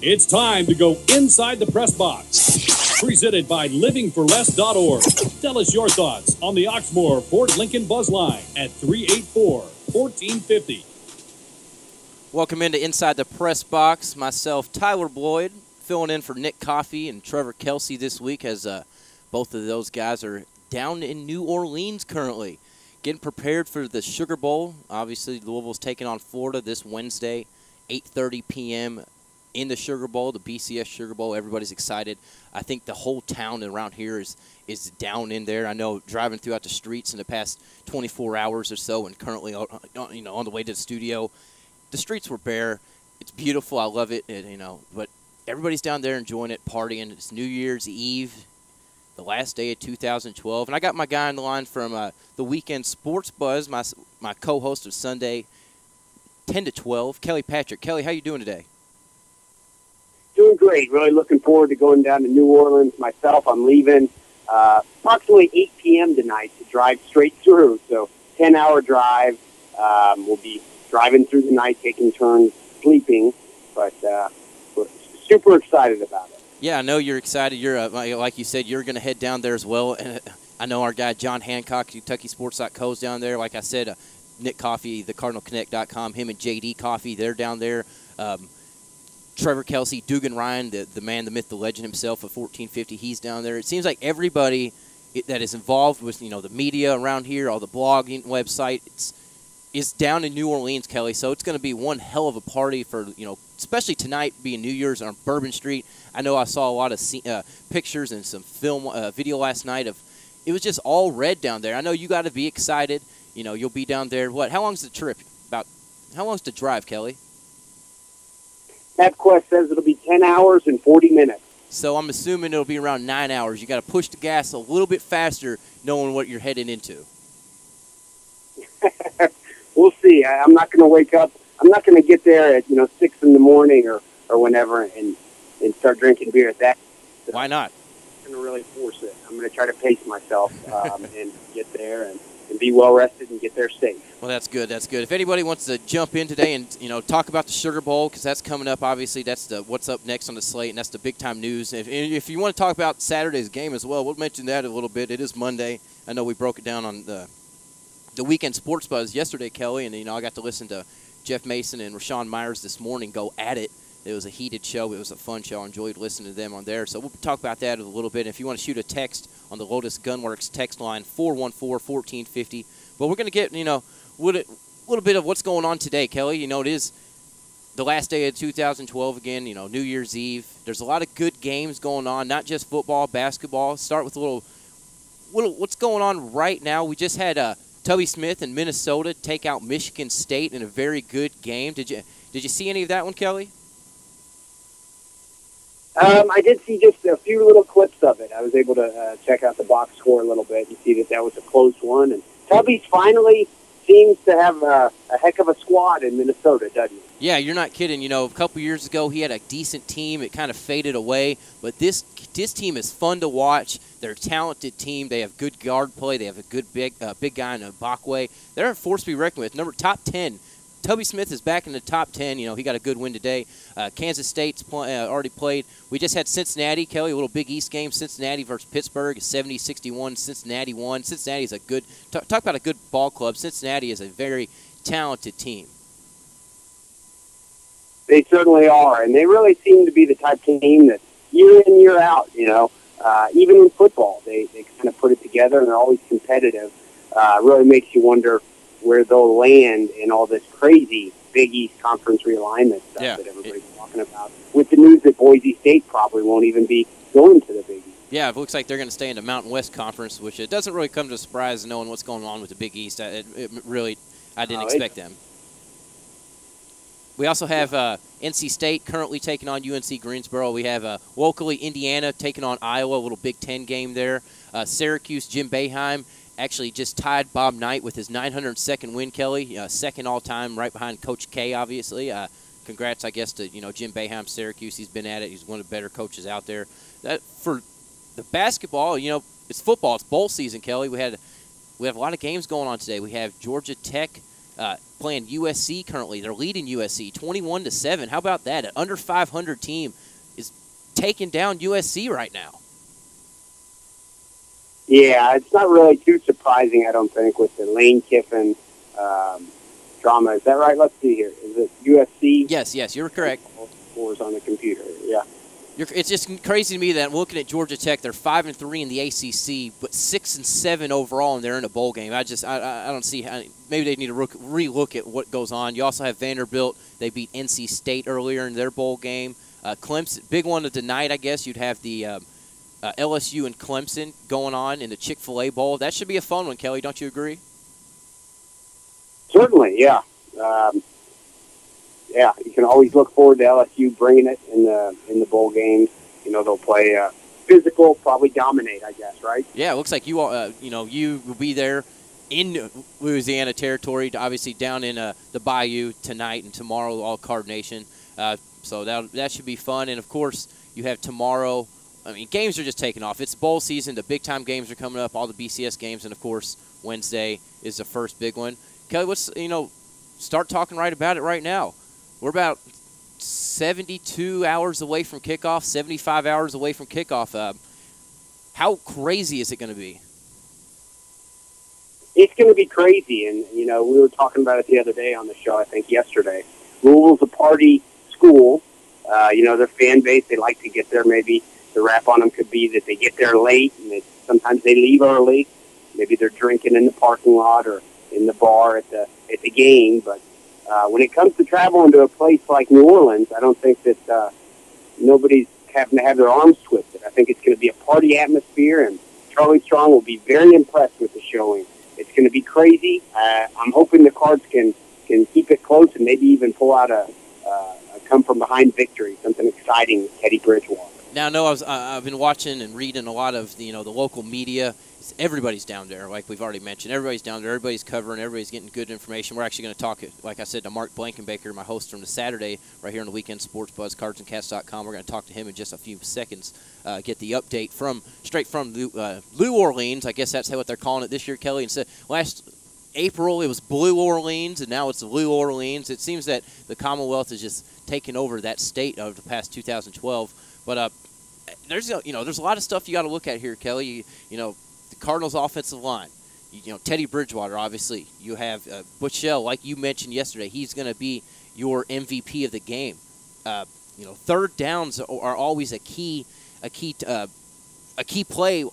It's time to go inside the press box. Presented by livingforless.org. Tell us your thoughts on the Oxmoor Ford Lincoln Buzz Line at 384-1450. Welcome into Inside the Press Box. Myself, Tyler Boyd, filling in for Nick Coffey and Trevor Kelsey this week, as both of those guys are down in New Orleans currently, getting prepared for the Sugar Bowl. Obviously, Louisville's taking on Florida this Wednesday, 8:30 p.m. in the Sugar Bowl, the BCS Sugar Bowl. Everybody's excited. I think the whole town around here is down in there. I know driving throughout the streets in the past 24 hours or so, and currently, on the way to the studio, the streets were bare. It's beautiful. I love it. But everybody's down there enjoying it, partying. It's New Year's Eve, the last day of 2012. And I got my guy on the line from the Weekend Sports Buzz, my co-host of Sunday, 10 to 12, Kelly Patrick. Kelly, how you doing today? Doing great. Really looking forward to going down to New Orleans myself. I'm leaving approximately 8 p.m. tonight to drive straight through. So 10-hour drive. We'll be driving through the night, taking turns sleeping. But we're super excited about it. Yeah, I know you're excited. You're like you said, you're going to head down there as well. And I know our guy John Hancock, KentuckySports.co is down there. Like I said, Nick Coffey, thecardinalconnect.com, him and J.D. Coffey, they're down there. Trevor Kelsey, Dugan Ryan, the man, the myth, the legend himself of 1450, he's down there. It seems like everybody that is involved with the media around here, all the blogging website, is down in New Orleans, Kelly. So it's going to be one hell of a party for especially tonight being New Year's on Bourbon Street. I know I saw a lot of pictures and some video last night of it was just all red down there. I know you got to be excited. You'll be down there. How long's the trip? How long's the drive, Kelly? MapQuest says it'll be 10 hours and 40 minutes. So I'm assuming it'll be around 9 hours. You got to push the gas a little bit faster, knowing what you're heading into. We'll see. I'm not going to wake up. I'm not going to get there at 6 in the morning or whenever and start drinking beer at that. So why not? I'm going to really force it. I'm going to try to pace myself and get there and be well rested and get there safe. Well, that's good. That's good. If anybody wants to jump in today and talk about the Sugar Bowl, because that's coming up, obviously that's what's up next on the slate, and that's the big time news. If you want to talk about Saturday's game as well, we'll mention that a little bit. It is Monday. I know we broke it down on the Weekend Sports Buzz yesterday, Kelly, and I got to listen to Jeff Mason and Rashawn Myers this morning go at it. It was a heated show. It was a fun show. I enjoyed listening to them on there. So we'll talk about that a little bit. If you want to shoot a text on the Lotus Gunworks text line, 414-1450. But we're going to get, a little bit of what's going on today, Kelly. It is the last day of 2012 again, New Year's Eve. There's a lot of good games going on, not just football, basketball. Start with a little what's going on right now. We just had Tubby Smith in Minnesota take out Michigan State in a very good game. Did you see any of that one, Kelly? I did see just a few little clips of it. I was able to check out the box score a little bit and see that was a close one. And Tubby's finally seems to have a heck of a squad in Minnesota, doesn't he? Yeah, you're not kidding. A couple years ago he had a decent team. It kind of faded away. But this team is fun to watch. They're a talented team. They have good guard play. They have a good big guy in Bakwe. They're a force to be reckoned with. Top 10. Tubby Smith is back in the top 10. He got a good win today. Kansas State's already played. We just had Cincinnati, Kelly, a little Big East game. Cincinnati versus Pittsburgh, 70-61. Cincinnati won. Cincinnati is a good – talk about a good ball club. Cincinnati is a very talented team. They certainly are, and they really seem to be the type of team that year in, year out, even in football, they kind of put it together, and they're always competitive. Really makes you wonder where they'll land in all this crazy Big East Conference realignment stuff that everybody's talking about, with the news that Boise State probably won't even be going to the Big East. Yeah, it looks like they're going to stay in the Mountain West Conference, which it doesn't really come to a surprise knowing what's going on with the Big East. I didn't expect them. We also have NC State currently taking on UNC Greensboro. We have locally Indiana taking on Iowa, a little Big Ten game there. Syracuse, Jim Boeheim actually just tied Bob Knight with his 902nd win, Kelly. Second all-time, right behind Coach K, obviously. Congrats, I guess, to Jim Boeheim, Syracuse. He's been at it. He's one of the better coaches out there. For the basketball, it's football. It's bowl season, Kelly. We have a lot of games going on today. We have Georgia Tech playing USC currently. They're leading USC 21-7. How about that? An under 500 team is taking down USC right now. Yeah, it's not really too surprising, I don't think, with the Lane Kiffin drama. Is that right? Let's see here. Is it USC? Yes, you're correct. Scores on the computer, yeah. It's just crazy to me that I'm looking at Georgia Tech. They're 5-3 in the ACC, but 6-7 overall, and they're in a bowl game. I don't see how. Maybe they need to relook at what goes on. You also have Vanderbilt. They beat NC State earlier in their bowl game. Clemson, big one of the night, I guess. You'd have the LSU and Clemson going on in the Chick-fil-A Bowl. That should be a fun one, Kelly. Don't you agree? Certainly, yeah. Yeah, you can always look forward to LSU bringing it in the bowl games. You know, they'll play physical, probably dominate, I guess, right? Yeah, it looks like you all, you will be there in Louisiana territory, obviously down in the Bayou tonight and tomorrow, all Card Nation. So that should be fun. And, of course, you have tomorrow. I mean, games are just taking off. It's bowl season. The big-time games are coming up, all the BCS games. And, of course, Wednesday is the first big one. Kelly, start talking right about it right now. We're about 72 hours away from kickoff, 75 hours away from kickoff. How crazy is it going to be? It's going to be crazy, and, we were talking about it the other day on the show, I think yesterday. Louisville's a party school. Their fan base, they like to get there. Maybe the rap on them could be that they get there late, and sometimes they leave early. Maybe they're drinking in the parking lot or in the bar at the game, but when it comes to traveling to a place like New Orleans, I don't think that nobody's having to have their arms twisted. I think it's going to be a party atmosphere, and Charlie Strong will be very impressed with the showing. It's going to be crazy. I'm hoping the Cards can keep it close and maybe even pull out a come-from-behind victory, something exciting with Teddy Bridgewater. Now, I know I've been watching and reading a lot of the local media. Everybody's down there, like we've already mentioned. Everybody's down there. Everybody's covering. Everybody's getting good information. We're actually going to talk, like I said, to Mark Blankenbaker, my host from the Saturday, right here on the Weekend Sports Buzz, cardsandcats.com. We're going to talk to him in just a few seconds, get the update straight from New Orleans. I guess that's what they're calling it this year, Kelly. And so last April it was Blue Orleans, and now it's New Orleans. It seems that the Commonwealth is just taking over that state of the past 2012. But there's a lot of stuff you got to look at here, Kelly. The Cardinals' offensive line. Teddy Bridgewater, obviously. You have Buechele, like you mentioned yesterday. He's going to be your MVP of the game. Third downs are always a key play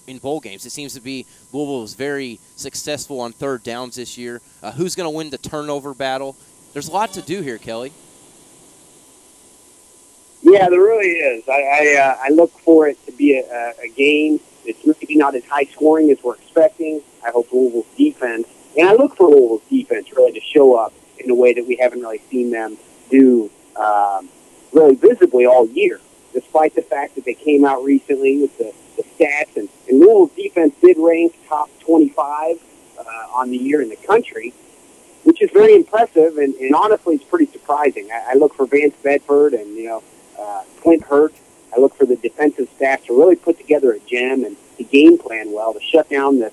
in bowl games. It seems to be Louisville was very successful on third downs this year. Who's going to win the turnover battle? There's a lot to do here, Kelly. Yeah, there really is. I look for it to be a game. It's maybe not as high scoring as we're expecting. I hope Louisville's defense, and I look for Louisville's defense really to show up in a way that we haven't really seen them do really visibly all year, despite the fact that they came out recently with the stats. And Louisville's defense did rank top 25 on the year in the country, which is very impressive, and honestly, it's pretty surprising. I look for Vance Bedford and, Clint Hurt. I look for the defensive staff to really put together a gem and to game plan well to shut down this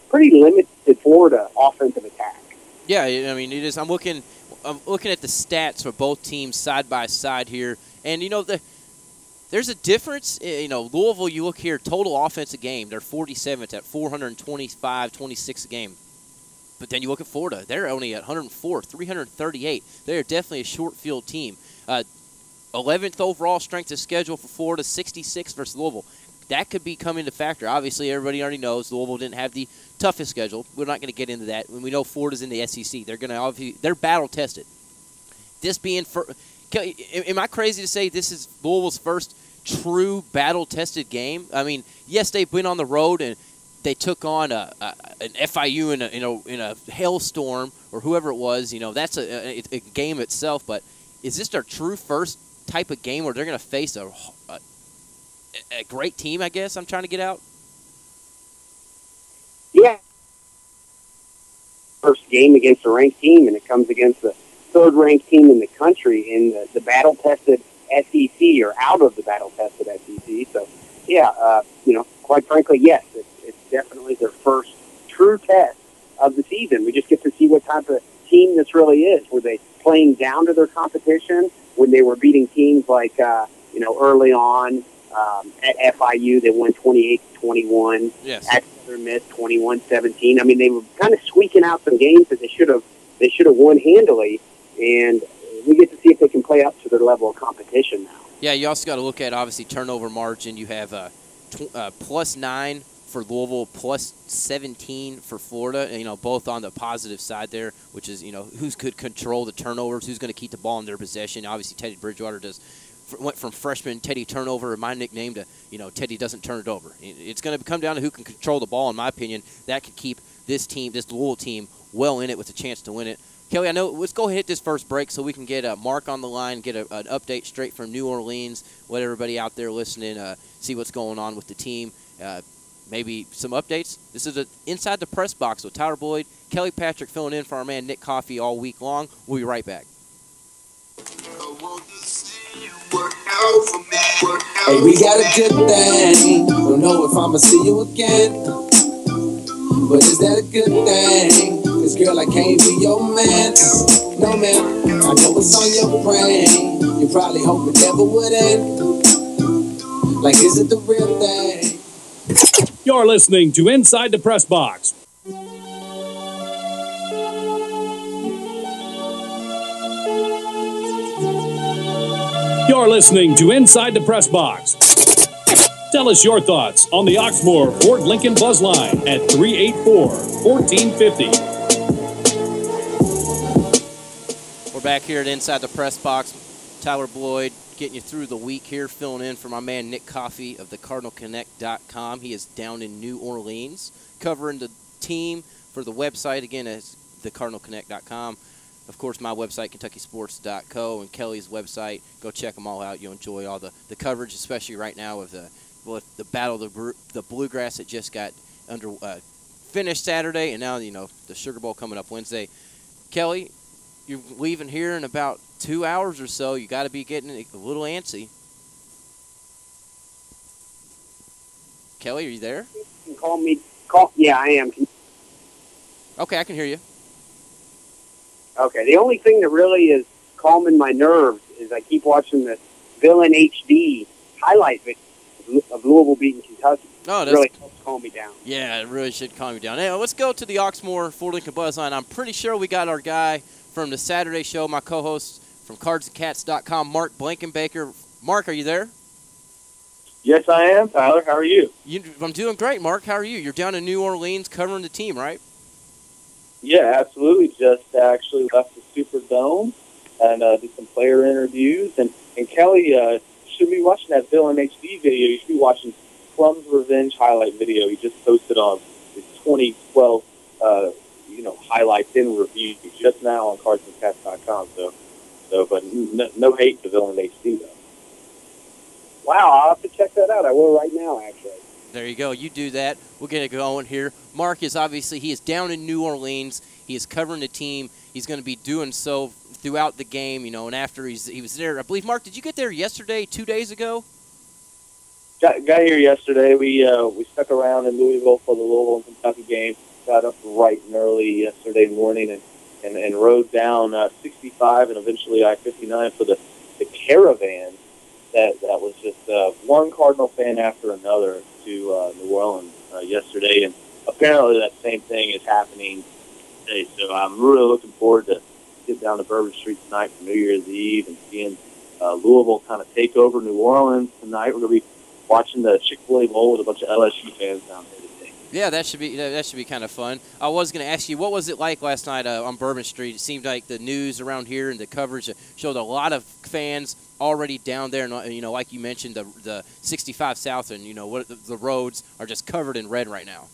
pretty limited Florida offensive attack. Yeah, I mean, it is. I'm looking at the stats for both teams side by side here, and there's a difference. Louisville, you look here, total offensive game, they're 47th at 425-26 a game. But then you look at Florida, they're only at 104, 338. They're definitely a short field team. 11th overall strength of schedule for Florida, 66 versus Louisville. That could be coming into factor. Obviously, everybody already knows Louisville didn't have the toughest schedule. We're not going to get into that. When we know Florida's in the SEC, they're battle tested. This being am I crazy to say this is Louisville's first true battle tested game? I mean, yes, they've been on the road and they took on an FIU in a hailstorm or whoever it was. That's a game itself. But is this their true first type of game where they're going to face a great team, I guess I'm trying to get out? Yeah. First game against a ranked team, and it comes against the third-ranked team in the country in the battle-tested SEC or out of the battle-tested SEC. So, yeah, quite frankly, yes, it's definitely their first true test of the season. We just get to see what type of team this really is. Were they playing down to their competition when they were beating teams like, early on at FIU, they won 28-21. Yes. At Southern Miss, 21-17. I mean, they were kind of squeaking out some games that they should have won handily, and we get to see if they can play up to their level of competition now. Yeah, you also got to look at, obviously, turnover margin. You have +9 for Louisville, +17 for Florida, and, both on the positive side there, which is, who's could control the turnovers, who's going to keep the ball in their possession. Obviously, Teddy Bridgewater went from freshman Teddy Turnover, my nickname, to, Teddy doesn't turn it over. It's going to come down to who can control the ball, in my opinion. That could keep this Louisville team, well in it with a chance to win it. Kelly, I know, let's go ahead and hit this first break so we can get Mark on the line, get an update straight from New Orleans, let everybody out there listening see what's going on with the team, maybe some updates. This is Inside the Press Box with Tyler Boyd, Kelly Patrick filling in for our man Nick Coffey all week long. We'll be right back. Hey, we got a good thing. Don't know if I'ma see you again, but is that a good thing? Cause girl, I can't be your man. No man, I know it's on your brain. You probably hope it never would end. Like, is it the real thing? You're listening to Inside the Press Box. You're listening to Inside the Press Box. Tell us your thoughts on the Oxmoor Ford Lincoln Buzz Line at 384-1450. We're back here at Inside the Press Box. Tyler Boyd getting you through the week here, filling in for my man Nick Coffey of thecardinalconnect.com. He is down in New Orleans covering the team for the website. Again, it's thecardinalconnect.com. Of course, my website, KentuckySports.co, and Kelly's website. Go check them all out. You'll enjoy all the coverage, especially right now with the battle of the Bluegrass that just got finished Saturday, and now, the Sugar Bowl coming up Wednesday. Kelly, you're leaving here in about 2 hours or so. You got to be getting a little antsy. Kelly, are you there? You can yeah, I am. Okay, I can hear you. Okay, the only thing that really is calming my nerves is I keep watching the Villain HD highlight video of Louisville beating Kentucky. Oh, it really helps calm me down. Yeah, it really should calm you down. Anyway, let's go to the Oxmoor Ford Lincoln Buzz Line. I'm pretty sure we got our guy from the Saturday show, my co-host from KardsandCats.com, Mark Blankenbaker. Mark, are you there? Yes, I am, Tyler. How are you? I'm doing great, Mark. How are you? You're down in New Orleans covering the team, right? Yeah, absolutely. Just actually left the Superdome and did some player interviews. And Kelly, you should be watching that Villain HD video. You should be watching Plum's Revenge highlight video. He just posted on his 2012, highlights in review just now on KardsandCats.com. But no hate to Villain HD, though. Wow, I'll have to check that out. I will right now, actually. There you go. You do that. We'll get it going here. Mark is he is down in New Orleans. He is covering the team. He's going to be doing so throughout the game, and after he was there. I believe, Mark, did you get there yesterday, 2 days ago? Got here yesterday. We stuck around in Louisville for the Louisville and Kentucky game. Got up bright and early yesterday morning and rode down 65 and eventually I-59 for the caravan that was just one Cardinal fan after another to New Orleans yesterday, and apparently that same thing is happening today. So I'm really looking forward to get down to Bourbon Street tonight for New Year's Eve and seeing Louisville kind of take over New Orleans tonight. We're going to be watching the Chick-fil-A Bowl with a bunch of LSU fans down there today. Yeah, that should be kind of fun. I was going to ask you, what was it like last night on Bourbon Street? It seemed like the news around here and the coverage showed a lot of fans already down there, and like you mentioned, the 65 South and what the roads are just covered in red right now.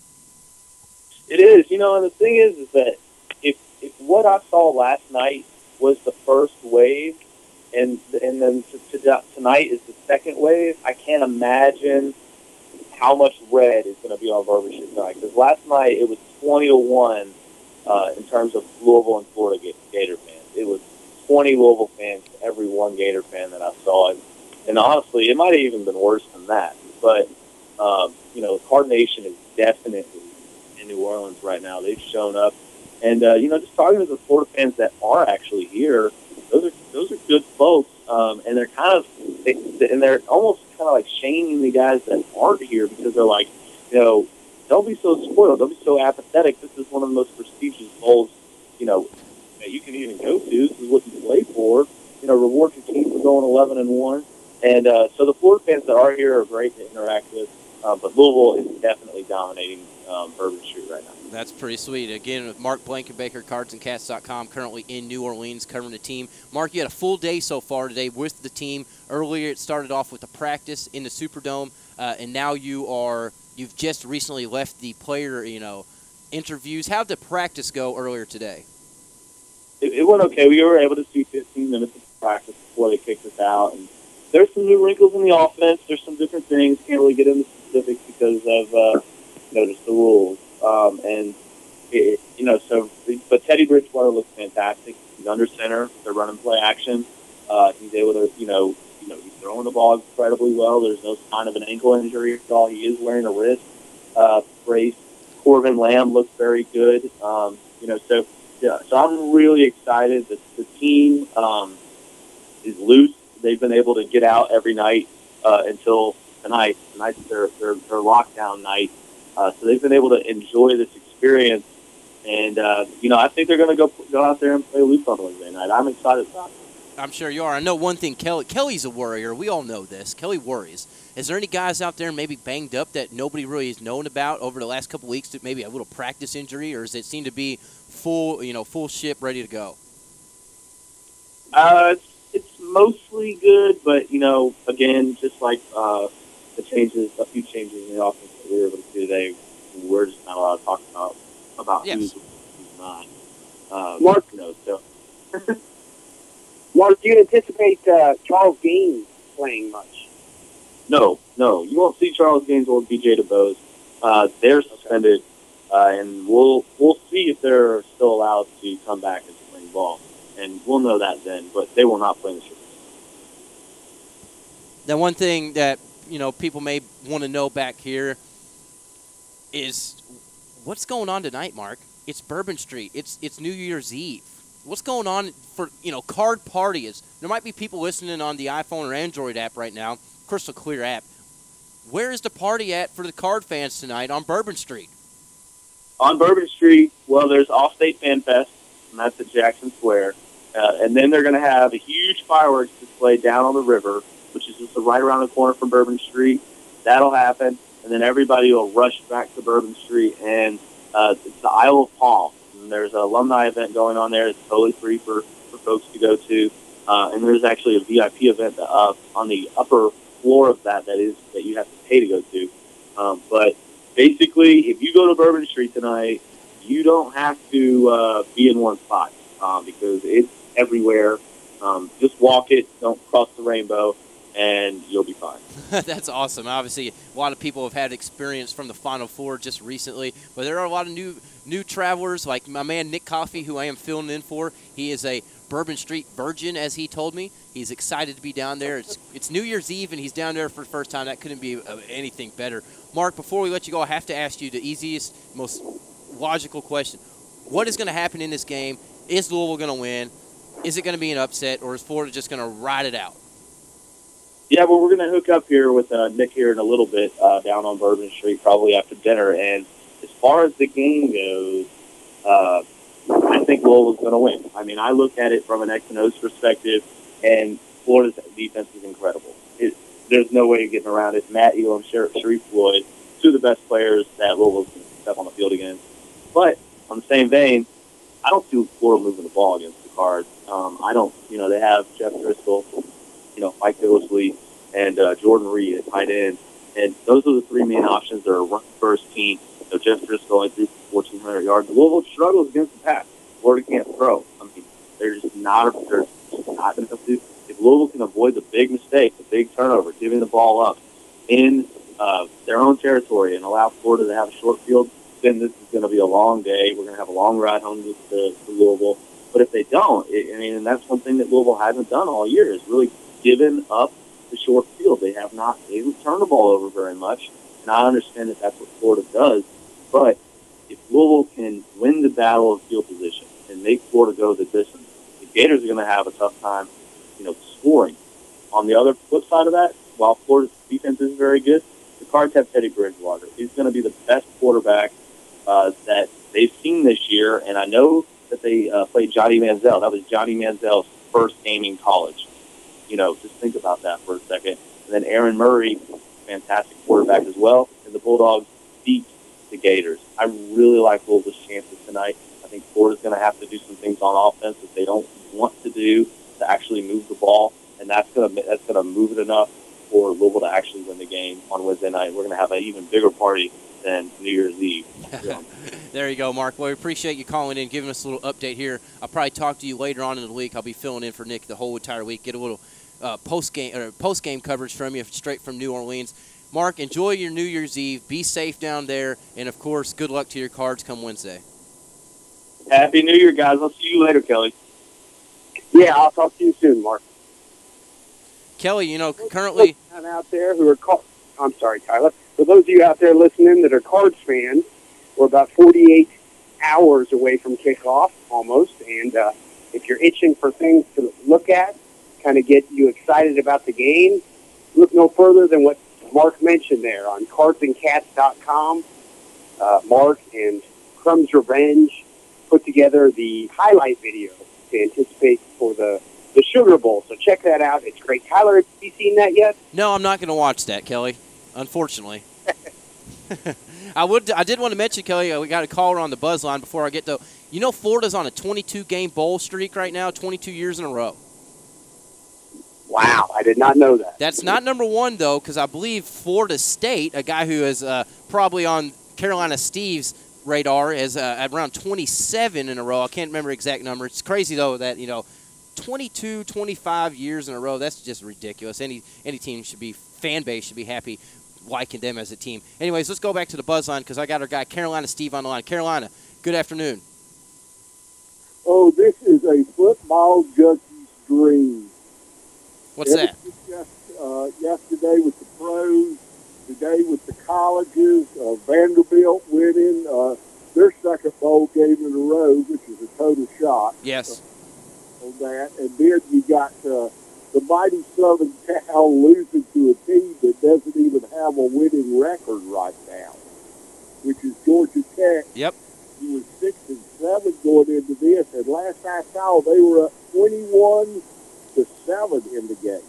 It is, and the thing is that if what I saw last night was the first wave, and then tonight is the second wave, I can't imagine how much red is going to be on Bourbon Street tonight. Because last night it was 20-1 in terms of Louisville and Florida Gator fans. It was 20 Louisville fans to every one Gator fan that I saw. And honestly, it might have even been worse than that. But, Card Nation is definitely in New Orleans right now. They've shown up. And, just talking to the Florida fans that are actually here, those are good folks. And they're they're almost kind of like shaming the guys that aren't here because they're like, don't be so spoiled. Don't be so apathetic. This is one of the most prestigious bowls, that you can even go to. This is what you play for. Reward your team for going 11-1. And so the Florida fans that are here are great to interact with. But Louisville is definitely dominating Bourbon Street right now. That's pretty sweet. Again, with Mark Blankenbaker, KardsandCats.com, currently in New Orleans covering the team. Mark, you had a full day so far today with the team. Earlier, it started off with a practice in the Superdome, and now you've just recently left the player, interviews. How did the practice go earlier today? It went okay. We were able to see 15 minutes of practice before they kicked us out. And there's some new wrinkles in the offense. There's some different things. Can't really get into specifics because of just the rules. But Teddy Bridgewater looks fantastic. He's under center. They're running play action. He's able to, he's throwing the ball incredibly well. There's no sign of an ankle injury at all. He is wearing a wrist brace. Corbin Lamb looks very good. So I'm really excited that the team is loose. They've been able to get out every night until tonight. Tonight's their lockdown night. So they've been able to enjoy this experience. And, I think they're going to go out there and play loose on Wednesday night. I'm excited about it. I'm sure you are. I know one thing, Kelly's a worrier. We all know this. Kelly worries. Is there any guys out there maybe banged up that nobody really has known about over the last couple weeks, that maybe a little practice injury, or does it seem to be full ship, ready to go? It's mostly good, but, again, just like a few changes in the offense that we were able to do today, we're just not allowed to talk about who's not. Mark, so. Mark, do you anticipate Charles Gaines playing much? No. You won't see Charles Gaines or B.J. DeBose. They're suspended, and we'll see if they're still allowed to come back and play ball. And we'll know that then, but they will not play in the Super Bowl. Now, one thing that, people may want to know back here is what's going on tonight, Mark? It's Bourbon Street. It's New Year's Eve. What's going on for, card parties? There might be people listening on the iPhone or Android app right now, crystal clear app. Where is the party at for the card fans tonight on Bourbon Street? On Bourbon Street, well, there's Allstate Fan Fest, and that's at Jackson Square. And then they're going to have a huge fireworks display down on the river, which is just right around the corner from Bourbon Street. That'll happen, and then everybody will rush back to Bourbon Street, and it's the Isle of Palm. And there's an alumni event going on there. It's totally free for folks to go to. And there's actually a VIP event on the upper floor of that you have to pay to go to. But basically, if you go to Bourbon Street tonight, you don't have to be in one spot because it's everywhere. Just walk it, don't cross the rainbow, and you'll be fine. That's awesome. Obviously, a lot of people have had experience from the Final Four just recently, but there are a lot of new travelers, like my man Nick Coffey, who I am filling in for. He is a Bourbon Street virgin, as he told me. He's excited to be down there. It's New Year's Eve, and he's down there for the first time. That couldn't be anything better. Mark, before we let you go, I have to ask you the easiest, most logical question. What is going to happen in this game? Is Louisville going to win? Is it going to be an upset, or is Florida just going to ride it out? Yeah, well, we're going to hook up here with Nick here in a little bit down on Bourbon Street, probably after dinner. And as far as the game goes, I think Louisville's going to win. I mean, I look at it from an X and O's perspective, and Florida's defense is incredible. There's no way of getting around it. Matt Elam, Sharif Floyd, two of the best players that Louisville's going to step on the field against. But on the same vein, I don't see Florida moving the ball against the Cards. I don't, they have Jeff Driscoll, Mike Billsley, and Jordan Reed at tight end. And those are the three main options that are run first team. Jeff Driscoll only threw 1,400 yards. Louisville struggles against the pass. Florida can't throw. I mean, they're just not going to do. If Louisville can avoid the big mistake, the big turnover, giving the ball up in their own territory and allow Florida to have a short field, then this is going to be a long day. We're going to have a long ride home to Louisville. But if they don't, and that's one thing that Louisville hasn't done all year, is really given up the short field. They haven't turned the ball over very much. And I understand that that's what Florida does. But if Louisville can win the battle of field position and make Florida go the distance, the Gators are going to have a tough time, scoring. On the other flip side of that, while Florida's defense is very good, the Cards have Teddy Bridgewater. He's going to be the best quarterback that they've seen this year, and I know that they played Johnny Manziel. That was Johnny Manziel's first game in college. Just think about that for a second. And then Aaron Murray, fantastic quarterback as well, and the Bulldogs beat the Gators. I really like Louisville's chances tonight. I think Florida's going to have to do some things on offense that they don't want to do to actually move the ball, and that's going to move it enough for Louisville to actually win the game on Wednesday night. We're going to have an even bigger party than New Year's Eve. There you go, Mark. Well, we appreciate you calling in, giving us a little update here. I'll probably talk to you later on in the week. I'll be filling in for Nick the whole entire week. Get a little post-game coverage from you straight from New Orleans. Mark, enjoy your New Year's Eve. Be safe down there. And, of course, good luck to your Cards come Wednesday. Happy New Year, guys. I'll see you later, Kelly. Yeah, I'll talk to you soon, Mark. Kelly, currently – out there who are I'm sorry, Tyler. For those of you out there listening that are Cards fans, we're about 48 hours away from kickoff, almost. And if you're itching for things to look at, kind of get you excited about the game, look no further than what Mark mentioned there on cardsandcats.com. Mark and Crumb's Revenge put together the highlight video to anticipate for the Sugar Bowl. So check that out. It's great. Tyler, have you seen that yet? No, I'm not going to watch that, Kelly, unfortunately. I did want to mention, Kelly, we got a caller on the buzz line before I get to – Florida's on a 22-game bowl streak right now, 22 years in a row. Wow, I did not know that. That's not number one, though, because I believe Florida State, a guy who is probably on Carolina Steve's radar, is at around 27 in a row. I can't remember the exact number. It's crazy, though, that, 22, 25 years in a row, that's just ridiculous. Any team fan base should be happy liking them as a team. Anyways, let's go back to the buzz line because I got our guy Carolina Steve on the line. Carolina, good afternoon. Oh, this is a football junkie's dream. What's that? Yesterday with the pros, today with the colleges, Vanderbilt winning their second bowl game in a row, which is a total shock. Yes. On that. And then you got the mighty Southern Cal losing to a team that doesn't even have a winning record right now, which is Georgia Tech. Yep. He was 6-7 going into this, and last I saw, they were up 21-7 in the game.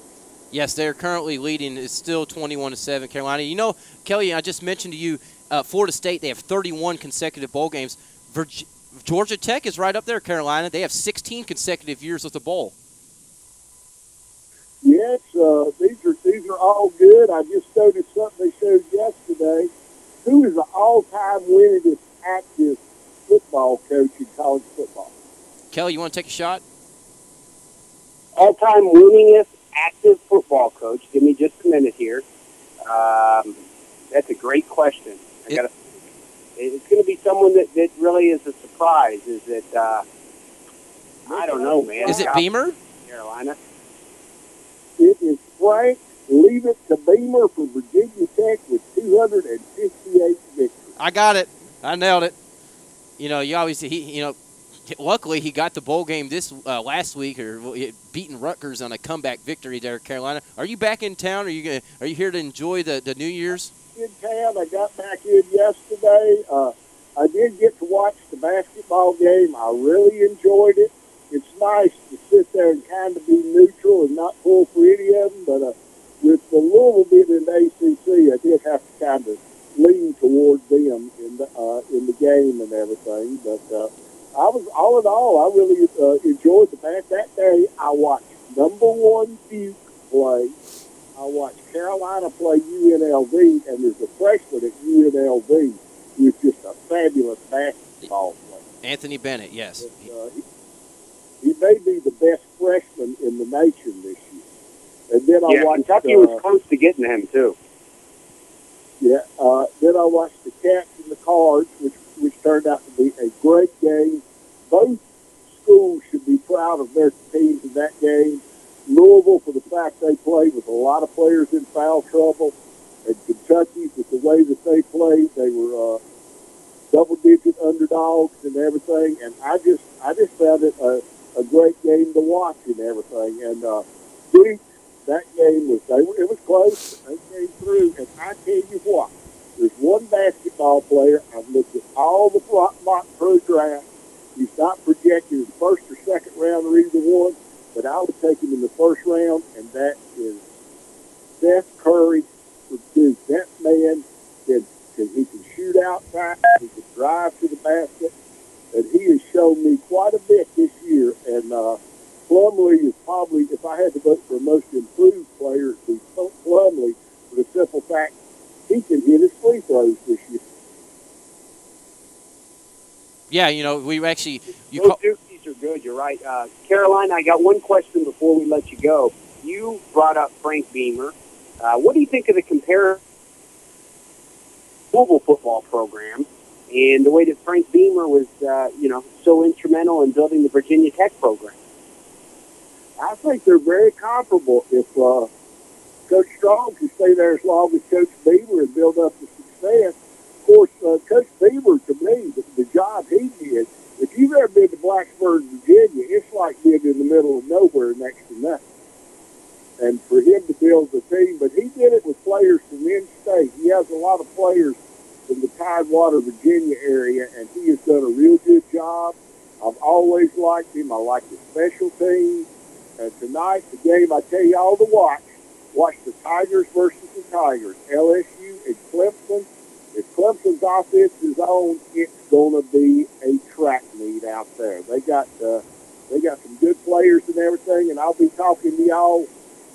Yes, they're currently leading. It's still 21-7, Carolina. Kelly, I just mentioned to you, Florida State, they have 31 consecutive bowl games. Georgia Tech is right up there, Carolina. They have 16 consecutive years with the bowl. Yes, these are all good. I just noticed something they showed yesterday. Who is the all-time winningest active football coach in college football? Kelly, you want to take a shot? All-time winningest active football coach. Give me just a minute here. That's a great question. It's going to be someone that really is a surprise. Is it? I don't know, man. Is it Beamer? Carolina. It is Frank. Leave it to Beamer for Virginia Tech with 258 victories. I got it. I nailed it. You obviously luckily he got the bowl game this last week, or beating Rutgers on a comeback victory there, Carolina. Are you back in town? Are you here to enjoy the New Year's? In town. I got back in yesterday. I did get to watch the basketball game. I really enjoyed it. It's nice to sit there and kind of be neutral and not pull for any of them, but with the Louisville being in the ACC, I did have to kind of lean towards them in the game and everything. But I was, all in all, I really enjoyed the match. That day, I watched number one Duke play. I watched Carolina play UNLV, and there's a freshman at UNLV who's just a fabulous basketball player. Anthony Bennett, yes. He may be the best freshman in the nation this year. And then I watched Kentucky was close to getting him, too. Yeah. Then I watched the Cats and the Cards, which turned out to be a great game. Both schools should be proud of their teams in that game. Louisville for the fact they played with a lot of players in foul trouble, and Kentucky with the way that they played, they were double-digit underdogs and everything, and I just found it a great game to watch and everything. And Duke, that game it was close. They came through, and I tell you what, there's one basketball player. I've looked at all the mock pro drafts. He's not projected as first or second round or either one, but I would take him in the first round, and that is Seth Curry for Duke. That man he can shoot outside, he can drive to the basket, and he has shown me quite a bit this year. And Plumlee is probably, if I had to vote for a most improved player, it'd be Plumlee, for the simple fact he can hit his free throws this year. Yeah, you know, we actually... Those Dukies are good, you're right. Caroline, I got one question before we let you go. You brought up Frank Beamer. What do you think of the comparison Louisville football program and the way that Frank Beamer was, so instrumental in building the Virginia Tech program? I think they're very comparable. If Coach Strong can stay there as long as Coach Beamer and build up the success. Of course, Coach Beamer, to me, the job he did, if you've ever been to Blacksburg, Virginia, it's like being in the middle of nowhere next to nothing. And for him to build the team, but he did it with players from in-state. He has a lot of players from the Tidewater, Virginia area, and he has done a real good job. I've always liked him. I like his special teams. And tonight, the game I tell y'all to watch the Tigers versus the Tigers, LSU and Clemson. If Clemson's offense is on, it's going to be a track meet out there. They got some good players and everything, and I'll be talking to y'all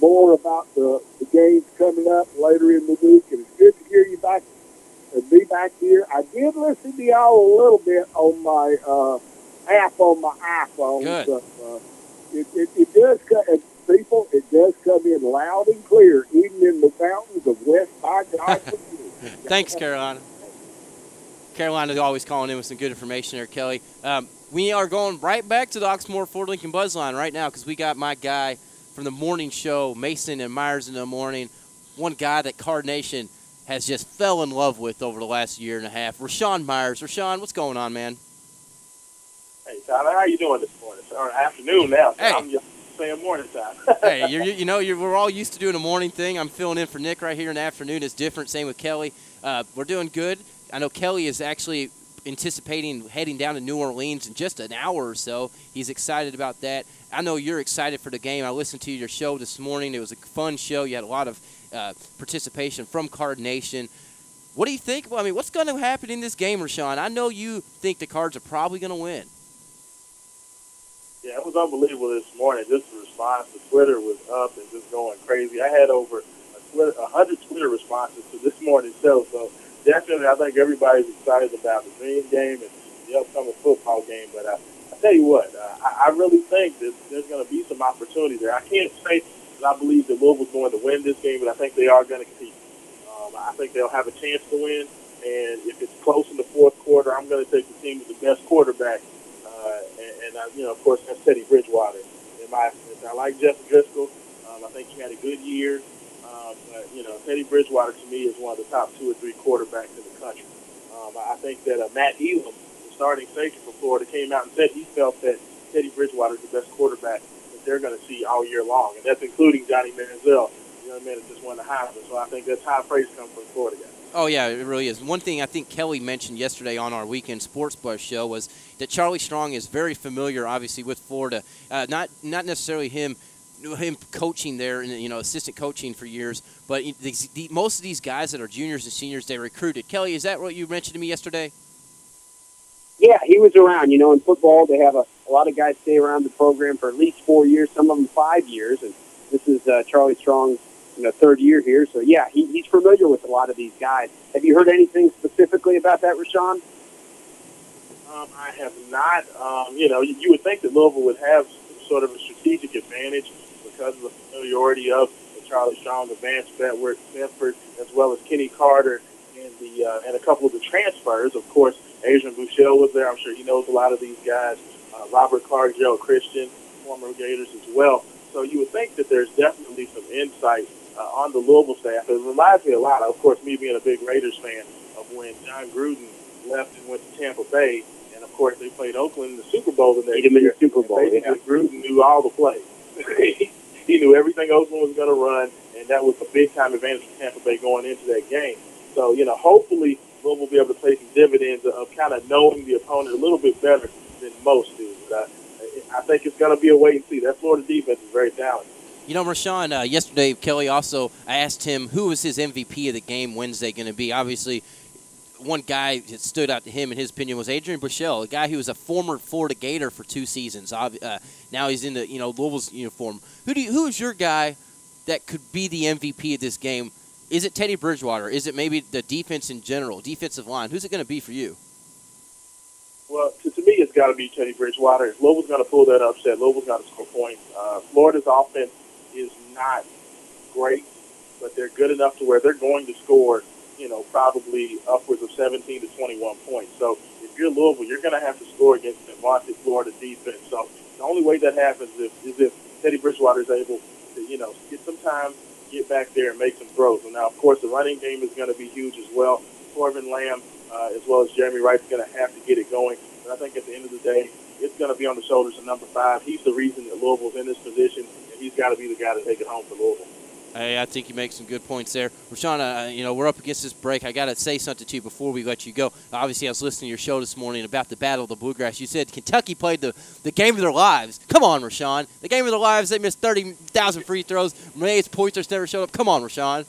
more about the games coming up later in the week. And it's good to hear you back and be back here. I did listen to y'all a little bit on my app on my iPhone. Good. But, it does come, people. It does come in loud and clear, even in the mountains of West Virginia. Thanks, Carolina. Carolina's always calling in with some good information there, Kelly. We are going right back to the Oxmoor Ford Lincoln Buzzline right now because we got my guy from the morning show, Mason and Myers in the morning, one guy that Card Nation has just fell in love with over the last year and a half, Rashawn Myers. Rashawn, what's going on, man? Hey, Tyler, how you doing this morning? Or afternoon now. So hey. I'm just saying morning time. Hey, we're all used to doing a morning thing. I'm filling in for Nick right here in the afternoon. It's different. Same with Kelly. We're doing good. I know Kelly is actually anticipating heading down to New Orleans in just an hour or so. He's excited about that. I know you're excited for the game. I listened to your show this morning. It was a fun show. You had a lot of participation from Card Nation. What do you think? Well, I mean, what's going to happen in this game, Rashawn? I know you think the Cards are probably going to win. Yeah, it was unbelievable this morning. Just the response to Twitter was up and just going crazy. I had over 100 Twitter responses to this morning's show, so definitely I think everybody's excited about the Dream game and the upcoming football game. But I tell you what, I really think that there's going to be some opportunity there. I can't say that I believe that Louisville's going to win this game, but I think they are going to compete. I think they'll have a chance to win, and if it's close in the fourth quarter, I'm going to take the team with the best quarterback. Of course, that's Teddy Bridgewater. I like Jeff Driscoll. I think he had a good year. But Teddy Bridgewater, to me, is one of the top 2 or 3 quarterbacks in the country. I think that Matt Elam, the starting safety for Florida, came out and said he felt that Teddy Bridgewater is the best quarterback that they're going to see all year long, and that's including Johnny Manziel, the young man that just won the Heisman. So I think that's high praise coming from Florida guys. Oh, yeah, it really is. One thing I think Kelly mentioned yesterday on our weekend Sports Buzz show was that Charlie Strong is very familiar, obviously, with Florida. Not necessarily him coaching there and assistant coaching for years, but most of these guys that are juniors and seniors they recruited. Kelly, is that what you mentioned to me yesterday? Yeah, he was around. In football they have a lot of guys stay around the program for at least 4 years, some of them 5 years, and this is Charlie Strong's third year here. So yeah, he's familiar with a lot of these guys. Have you heard anything specifically about that, Rashawn? I have not. You would think that Louisville would have sort of a strategic advantage because of the familiarity of the Charlie Strong, the Vance Bedford, as well as Kenny Carter, and a couple of the transfers. Of course, Adrian Bouchel was there. I'm sure he knows a lot of these guys. Robert Clark, Gerald Christian, former Gators as well. So you would think that there's definitely some insight on the Louisville staff. It reminds me a lot, of course, me being a big Raiders fan, of when John Gruden left and went to Tampa Bay. And, of course, they played Oakland in the Super Bowl the next Beat 'em in year. the Super Bowl, And basically, Gruden knew all the plays. He knew everything Oakland was going to run, and that was a big-time advantage for Tampa Bay going into that game. So, hopefully Louisville will be able to pay some dividends of kind of knowing the opponent a little bit better than most do. But I think it's going to be a wait and see. That Florida defense is very talented. Rashawn, yesterday Kelly also asked him who was his MVP of the game Wednesday going to be. Obviously, one guy that stood out to him, in his opinion, was Adrian Bushell, a guy who was a former Florida Gator for 2 seasons. Now he's in the Louisville's uniform. Who is your guy that could be the MVP of this game? Is it Teddy Bridgewater? Is it maybe the defense in general, defensive line? Who's it going to be for you? Well, to me, it's got to be Teddy Bridgewater. If Louisville's going to pull that upset, Louisville's got to score points. Florida's offense is not great, but they're good enough to where they're going to score, probably upwards of 17 to 21 points. So if you're Louisville, you're going to have to score against the vaunted Florida defense. So the only way that happens is if Teddy Bridgewater is able to, get some time, get back there and make some throws. And now, of course, the running game is going to be huge as well. Corbin Lamb, as well as Jeremy Wright's going to have to get it going. But I think at the end of the day, it's going to be on the shoulders of number 5. He's the reason that Louisville's in this position, and he's got to be the guy to take it home for Louisville. Hey, I think you make some good points there. Rashawn, we're up against this break. I got to say something to you before we let you go. Obviously, I was listening to your show this morning about the Battle of the Bluegrass. You said Kentucky played the game of their lives. Come on, Rashawn. The game of their lives, they missed 30,000 free throws. May's pointers never showed up. Come on, Rashawn.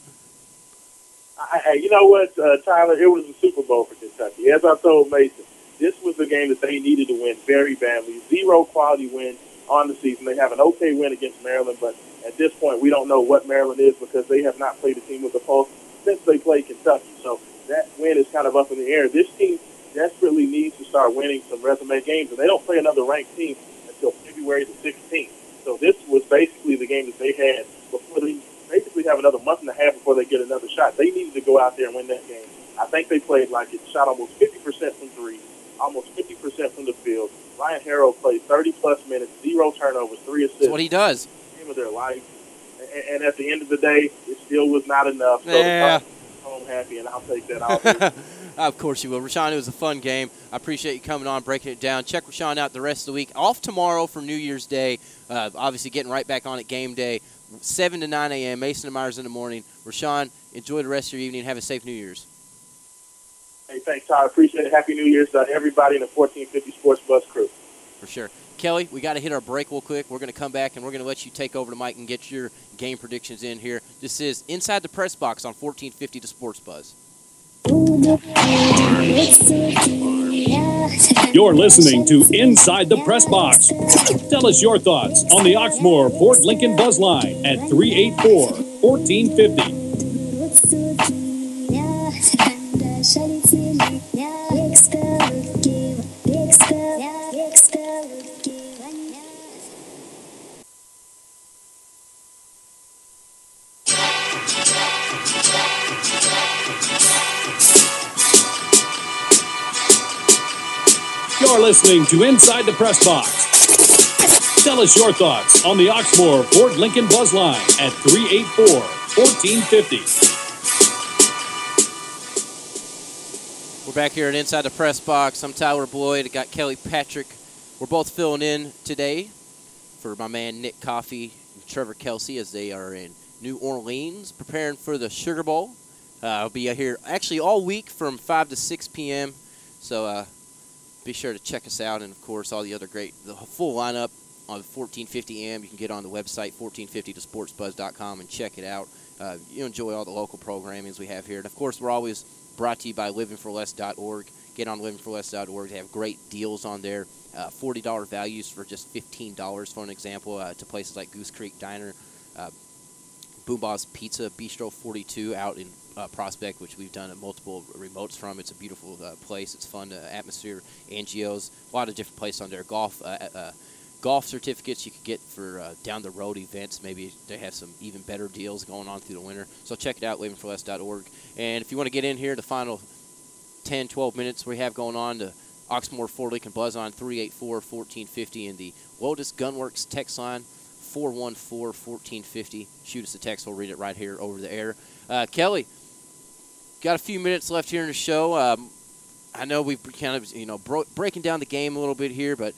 You know what, Tyler? It was the Super Bowl for Kentucky. As I told Mason, this was the game that they needed to win very badly. 0 quality wins on the season. They have an okay win against Maryland, but at this point, we don't know what Maryland is because they have not played a team with a pulse since they played Kentucky. So that win is kind of up in the air. This team desperately needs to start winning some resume games, and they don't play another ranked team until February the 16th. So this was basically the game that they had before they basically have another month and a half before they get another shot. They needed to go out there and win that game. I think they played like it, shot almost 50% from 3, almost 50% from the field. Ryan Harrell played 30-plus minutes, 0 turnovers, 3 assists. That's what he does. Game of their life. And at the end of the day, it still was not enough. So yeah. home happy, and I'll take that all. Of course you will. Rashawn, it was a fun game. I appreciate you coming on, breaking it down. Check Rashawn out the rest of the week. Off tomorrow for New Year's Day. Obviously getting right back on at game day. 7 to 9 a.m., Mason and Myers in the morning. Rashawn, enjoy the rest of your evening. Have a safe New Year's. Hey, thanks, Todd. Appreciate it. Happy New Year's to everybody in the 1450 Sports Bus crew. For sure. Kelly, we got to hit our break real quick. We're going to come back, and we're going to let you take over the mic and get your game predictions in here. This is Inside the Press Box on 1450 to Sports Buzz. You're listening to Inside the Press Box. Tell us your thoughts on the Oxmoor Ford Lincoln Buzz Line at 384-1450. You're listening to Inside the Press Box. Tell us your thoughts on the Oxmoor Ford Lincoln Buzz Line at 384-1450. We're back here at Inside the Press Box. I'm Tyler Boyd. I got Kelly Patrick. We're both filling in today for my man Nick Coffey and Trevor Kelsey as they are in New Orleans preparing for the Sugar Bowl. I'll be here actually all week from 5 to 6 p.m. So be sure to check us out, and of course all the other the full lineup on 1450 AM. You can get on the website 1450tosportsbuzz.com and check it out. You enjoy all the local programming we have here, and of course we're always brought to you by livingforless.org. Get on livingforless.org. They have great deals on there. $40 values for just $15, for an example, to places like Goose Creek Diner, Boombaw's Pizza Bistro 42 out in Prospect, which we've done multiple remotes from. It's a beautiful place. It's fun atmosphere. Angio's, a lot of different places on there. Golf certificates you could get for down the road events. Maybe they have some even better deals going on through the winter. So check it out, livingforless.org. And if you want to get in here, the final 10, 12 minutes we have going on, the Oxmoor Ford Lincoln Buzz on 384-1450 and the Lotus Gunworks text line 414-1450. Shoot us a text. We'll read it right here over the air. Kelly, got a few minutes left here in the show. I know we've kind of, breaking down the game a little bit here, but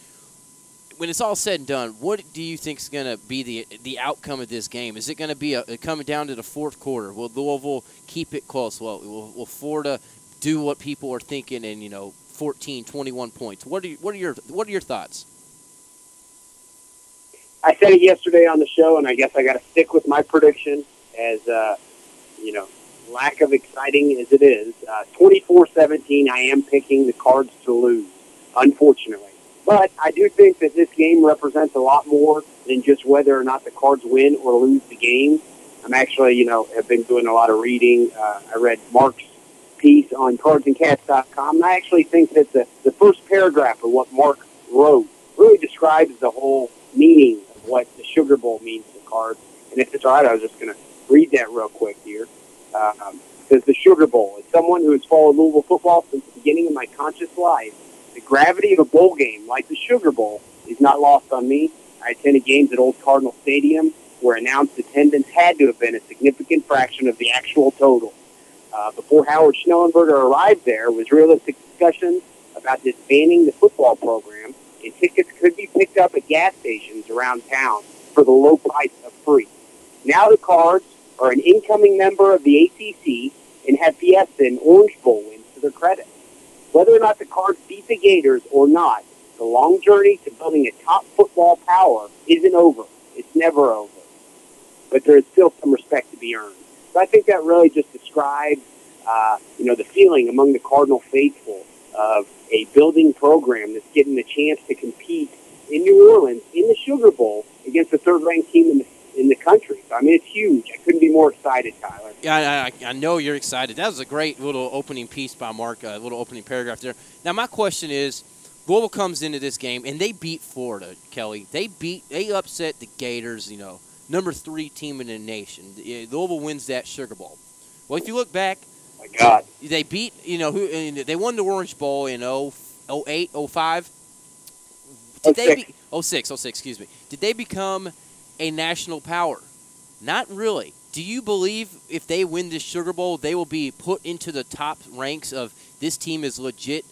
when it's all said and done, what do you think is going to be the outcome of this game? Is it going to be coming down to the fourth quarter? Will Louisville keep it close? Will Florida do what people are thinking and 14, 21 points? What are your thoughts? I said it yesterday on the show, and I guess I got to stick with my prediction as lack of exciting as it is. 24-17, I am picking the Cards to lose, unfortunately. But I do think that this game represents a lot more than just whether or not the Cards win or lose the game. I'm actually, have been doing a lot of reading. I read Mark's piece on KYSCO, and I actually think that the first paragraph of what Mark wrote really describes the whole meaning of what the Sugar Bowl means to Cards. And if it's all right, I was just going to read that real quick here. Because the Sugar Bowl, as someone who has followed Louisville football since the beginning of my conscious life, the gravity of a bowl game like the Sugar Bowl is not lost on me. I attended games at Old Cardinal Stadium where announced attendance had to have been a significant fraction of the actual total. Before Howard Schnellenberger arrived, there was realistic discussion about disbanding the football program, and tickets could be picked up at gas stations around town for the low price of free. Now the Cards are an incoming member of the ACC and have Fiesta and Orange Bowl wins to their credit. Whether or not the Cards beat the Gators or not, the long journey to building a top football power isn't over. It's never over. But there is still some respect to be earned. So I think that really just describes, the feeling among the Cardinal faithful of a building program that's getting the chance to compete in New Orleans in the Sugar Bowl against the third-ranked team in the country. So, I mean, it's huge. I couldn't be more excited, Tyler. Yeah, I know you're excited. That was a great little opening piece by Mark, a little opening paragraph there. Now, my question is, Louisville comes into this game, and they beat Florida, Kelly. They upset the Gators, number 3 team in the nation. Louisville wins that Sugar Bowl. Well, if you look back, my God, they beat, they won the Orange Bowl in 08, 05. 06, excuse me. Did they become a national power? Not really. Do you believe if they win this Sugar Bowl, they will be put into the top ranks of this team is legit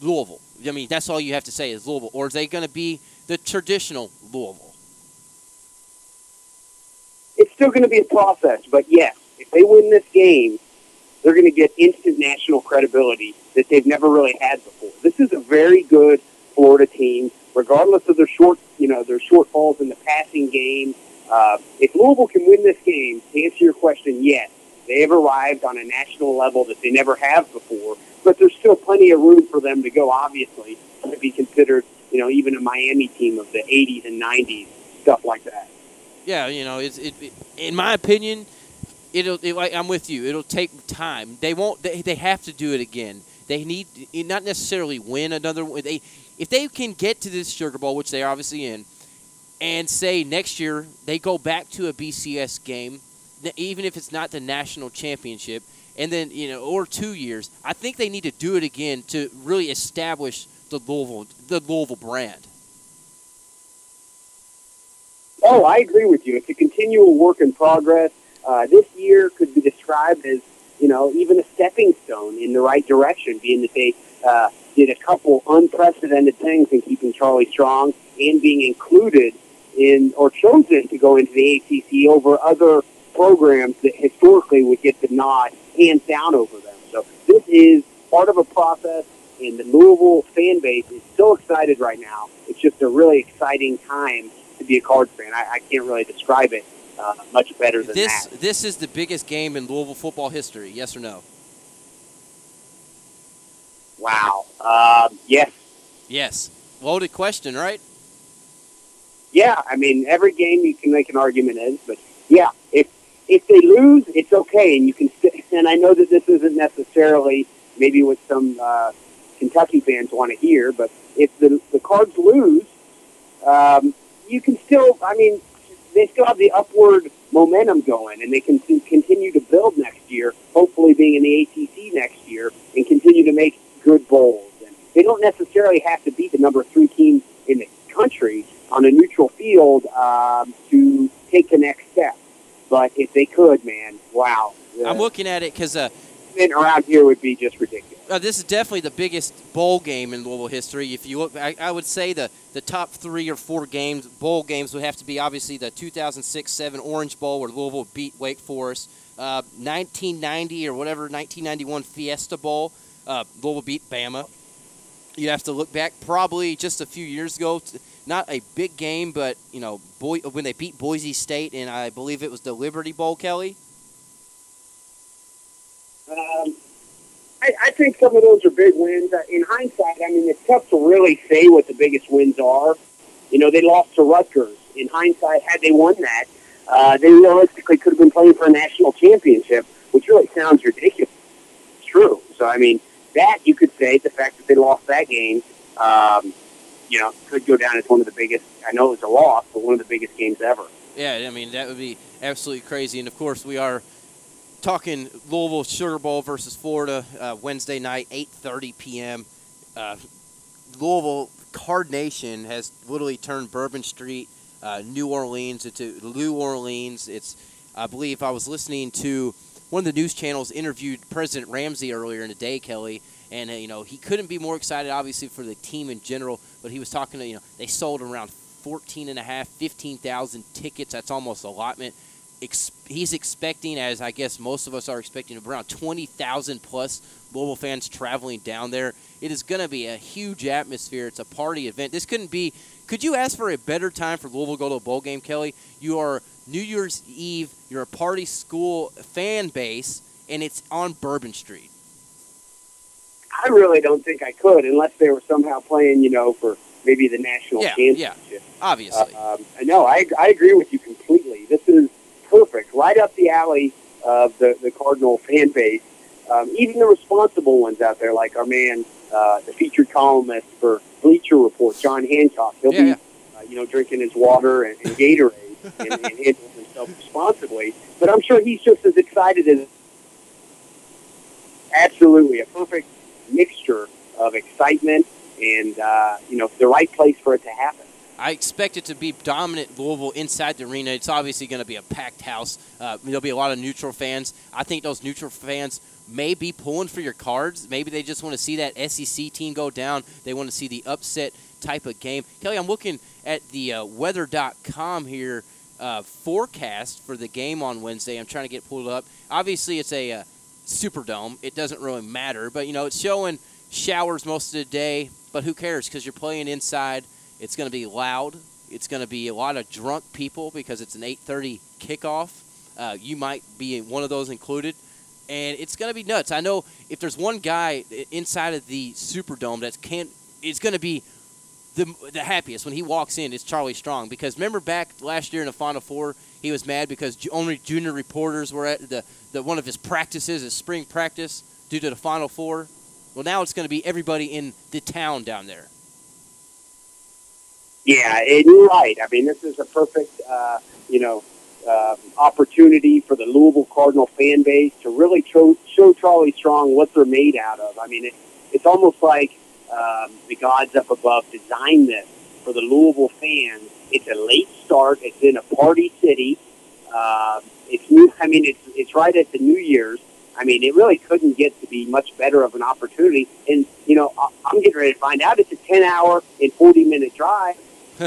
Louisville? I mean, that's all you have to say is Louisville. Or is they going to be the traditional Louisville? It's still going to be a process, but yes, if they win this game, they're going to get instant national credibility that they've never really had before. This is a very good Florida team, regardless of their shortfalls in the passing game. If Louisville can win this game, to answer your question, yes, they have arrived on a national level that they never have before, but there's still plenty of room for them to go, obviously, to be considered, even a Miami team of the 80s and 90s, stuff like that. Yeah, in my opinion, I'm with you. It'll take time. They won't. They have to do it again. They need not necessarily win another. If they can get to this Sugar Bowl, which they're obviously in, and say next year they go back to a BCS game, even if it's not the national championship, and then or 2 years, I think they need to do it again to really establish the Louisville brand. Oh, I agree with you. It's a continual work in progress. This year could be described as, even a stepping stone in the right direction, being that they did a couple unprecedented things in keeping Charlie strong and being included in or chosen to go into the ACC over other programs that historically would get the nod hands down over them. So this is part of a process, and the Louisville fan base is so excited right now. It's just a really exciting time to be a Cards fan. I can't really describe it much better than that. This is the biggest game in Louisville football history, yes or no? Wow. Yes. Yes. Loaded question, right? Yeah, I mean, every game you can make an argument is, but yeah, if they lose, it's okay, and you can. And I know that this isn't necessarily maybe what some Kentucky fans want to hear, but if the Cards lose, you can still. I mean, they still have the upward momentum going, and they can continue to build next year. Hopefully, being in the ACC next year, and continue to make good bowls. And they don't necessarily have to beat the number 3 team in the country on a neutral field to take the next step. But if they could, man, wow. I'm looking at it because around here would be just ridiculous. This is definitely the biggest bowl game in Louisville history. If you look, I would say the top 3 or 4 bowl games would have to be obviously the 2006-07 Orange Bowl where Louisville beat Wake Forest, 1990 or whatever 1991 Fiesta Bowl, Louisville beat Bama. You'd have to look back probably just a few years ago. Not a big game, but when they beat Boise State, and I believe it was the Liberty Bowl, Kelly. I think some of those are big wins. In hindsight, I mean, it's tough to really say what the biggest wins are. They lost to Rutgers. In hindsight, had they won that, they realistically could have been playing for a national championship, which really sounds ridiculous. It's true. So, I mean, that you could say, the fact that they lost that game, could go down as one of the biggest. I know it was a loss, but one of the biggest games ever. Yeah, I mean, that would be absolutely crazy. And, of course, we are talking Louisville Sugar Bowl versus Florida Wednesday night, 8:30 p.m. Louisville Card Nation has literally turned Bourbon Street, New Orleans, into Lou Orleans. I believe I was listening to one of the news channels interviewed President Ramsey earlier in the day, Kelly, and he couldn't be more excited, obviously, for the team in general. But he was talking to they sold around 15,000 tickets. That's almost allotment. He's expecting, as I guess most of us are expecting, around 20,000 plus Louisville fans traveling down there. It is going to be a huge atmosphere. It's a party event. This couldn't be. Could you ask for a better time for Louisville to go to a bowl game, Kelly? You are New Year's Eve. You're a party school fan base, and it's on Bourbon Street. I really don't think I could, unless they were somehow playing, for maybe the national championship. Yeah, obviously. No, I agree with you completely. This is perfect, right up the alley of the Cardinal fan base. Even the responsible ones out there, like our man, the featured columnist for Bleacher Report, John Hancock. He'll be, drinking his water and Gatorade and handling himself responsibly. But I'm sure he's just as excited as. Absolutely, a perfect mixture of excitement and the right place for it to happen. I expect it to be dominant Louisville inside the arena. It's obviously going to be a packed house. There'll be a lot of neutral fans. I think those neutral fans may be pulling for your cards. Maybe they just want to see that SEC team go down. They want to see the upset type of game. Kelly, I'm looking at the weather.com here forecast for the game on Wednesday. I'm trying to get pulled up. Obviously, it's a Superdome. It doesn't really matter. But, it's showing showers most of the day. But who cares, because you're playing inside. It's going to be loud. It's going to be a lot of drunk people because it's an 8:30 kickoff. You might be one of those included. And it's going to be nuts. I know if there's one guy inside of the Superdome it's going to be the happiest when he walks in, it's Charlie Strong. Because remember back last year in the Final Four, he was mad because only junior reporters were at the one of his practices, his spring practice, due to the Final Four. Well, now it's going to be everybody in the town down there. Yeah, and you're right. I mean, this is a perfect, opportunity for the Louisville Cardinal fan base to really show Charlie Strong what they're made out of. I mean, it's almost like the gods up above designed this for the Louisville fans. It's a late start. It's in a party city. It's new. I mean, it's right at the New Year's. I mean, it really couldn't get to be much better of an opportunity. And, I'm getting ready to find out it's a 10-hour and 40-minute drive.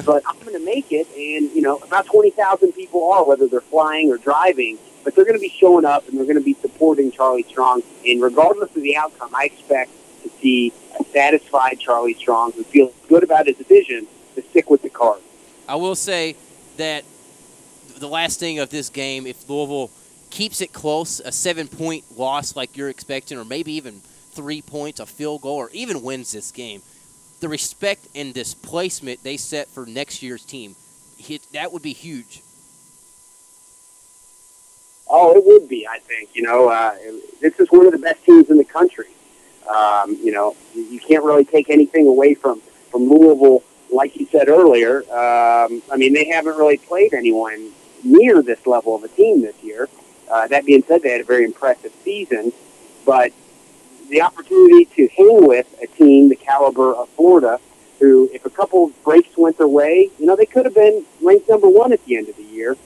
But I'm going to make it, and, about 20,000 people are, whether they're flying or driving, but they're going to be showing up, and they're going to be supporting Charlie Strong. And regardless of the outcome, I expect to see a satisfied Charlie Strong who feels good about his decision to stick with the Cards. I will say that the last thing of this game, if Louisville keeps it close, a 7-point loss like you're expecting, or maybe even 3 points, a field goal, or even wins this game, the respect and displacement they set for next year's team, that would be huge. Oh, it would be, I think. This is one of the best teams in the country. You can't really take anything away from Louisville, like you said earlier. They haven't really played anyone near this level of a team this year. That being said, they had a very impressive season, but the opportunity to hang with a team the caliber of Florida, who, if a couple of breaks went their way, they could have been ranked number 1 at the end of the year.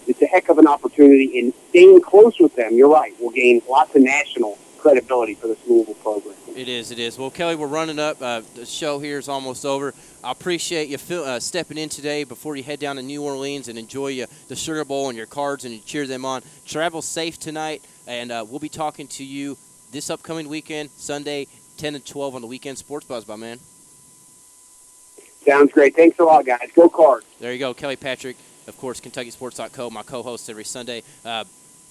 It's a heck of an opportunity, and staying close with them, you're right, will gain lots of national credibility for this Louisville program. It is, it is. Well, Kelly, we're running up. The show here is almost over. I appreciate you stepping in today before you head down to New Orleans and enjoy the Sugar Bowl and your Cards and you cheer them on. Travel safe tonight, and we'll be talking to you this upcoming weekend, Sunday, 10 and 12 on the Weekend Sports Buzz, my man. Sounds great. Thanks a lot, guys. Go Cards. There you go. Kelly Patrick, of course, KentuckySports.co, my co-host every Sunday.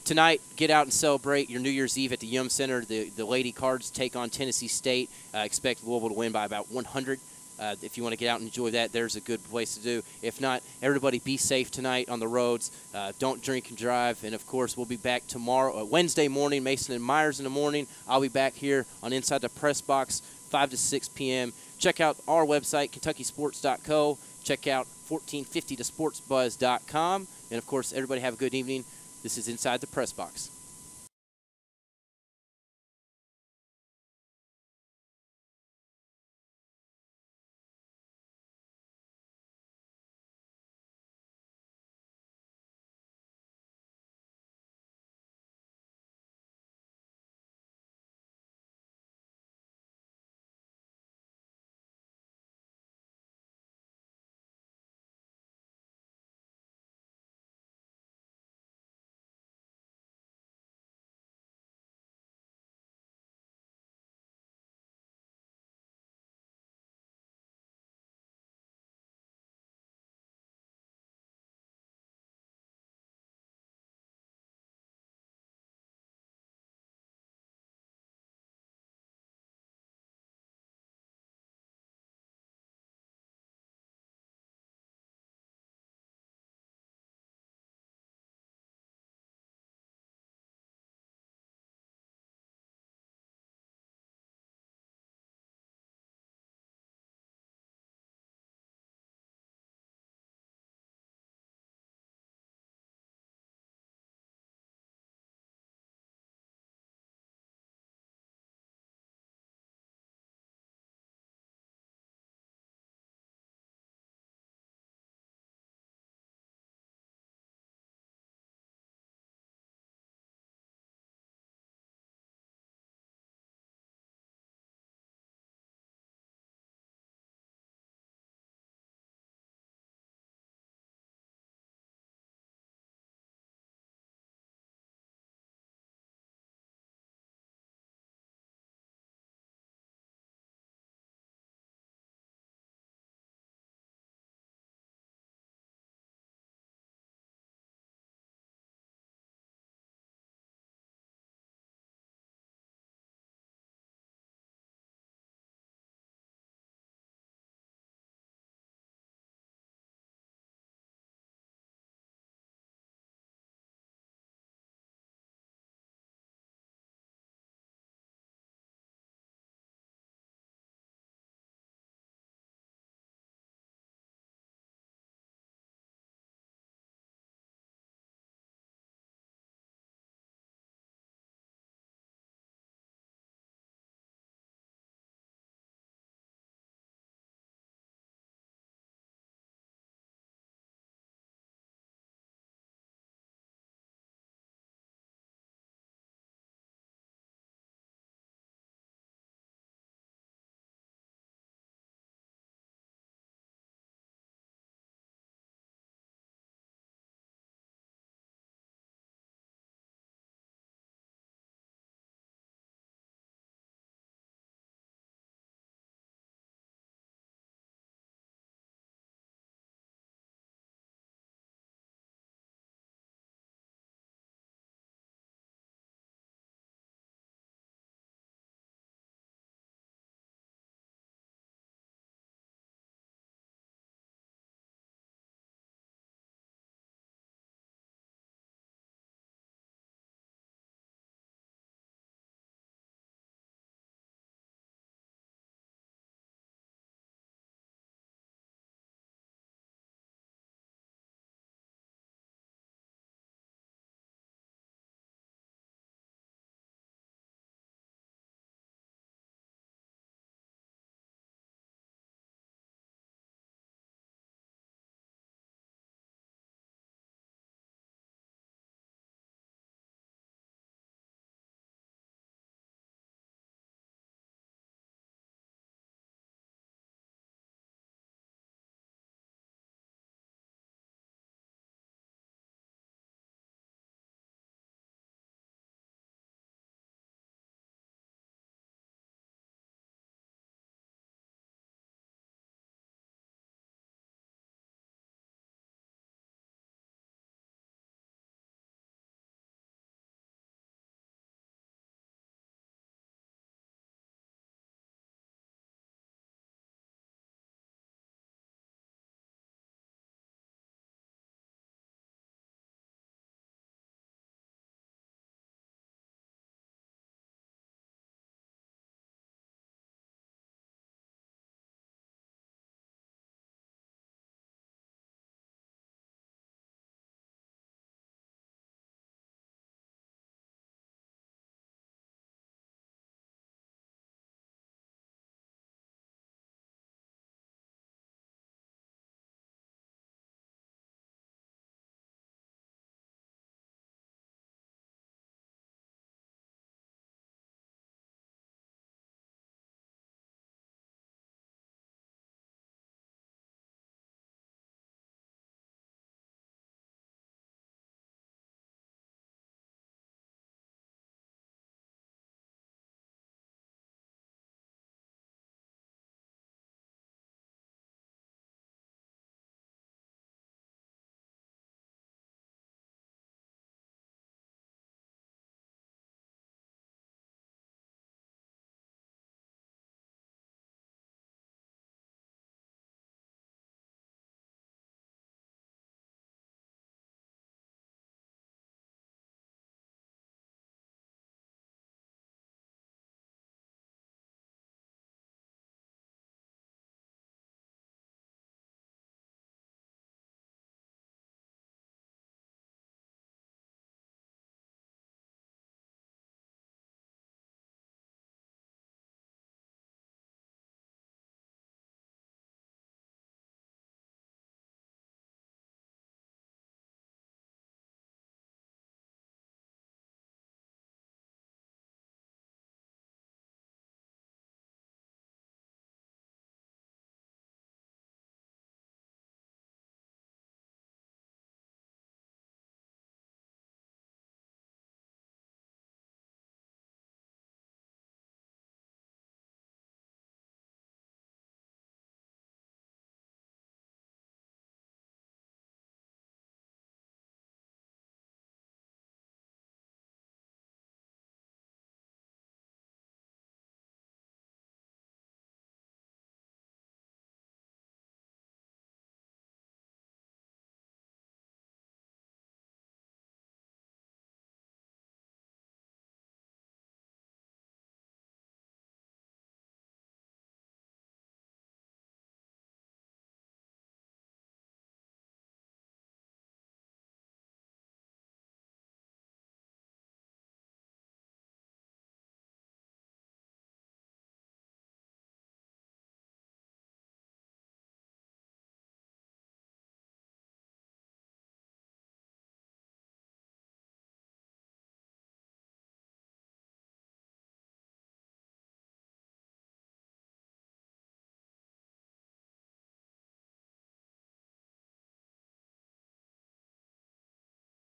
Tonight, get out and celebrate your New Year's Eve at the Yum Center. The Lady Cards take on Tennessee State. Expect Louisville to win by about 100. If you want to get out and enjoy that, there's a good place to do. If not, everybody be safe tonight on the roads. Don't drink and drive. And, of course, we'll be back tomorrow, Wednesday morning, Mason and Myers in the morning. I'll be back here on Inside the Press Box, 5 to 6 p.m. Check out our website, KentuckySports.co. Check out 1450tosportsbuzz.com. And, of course, everybody have a good evening. This is Inside the Press Box.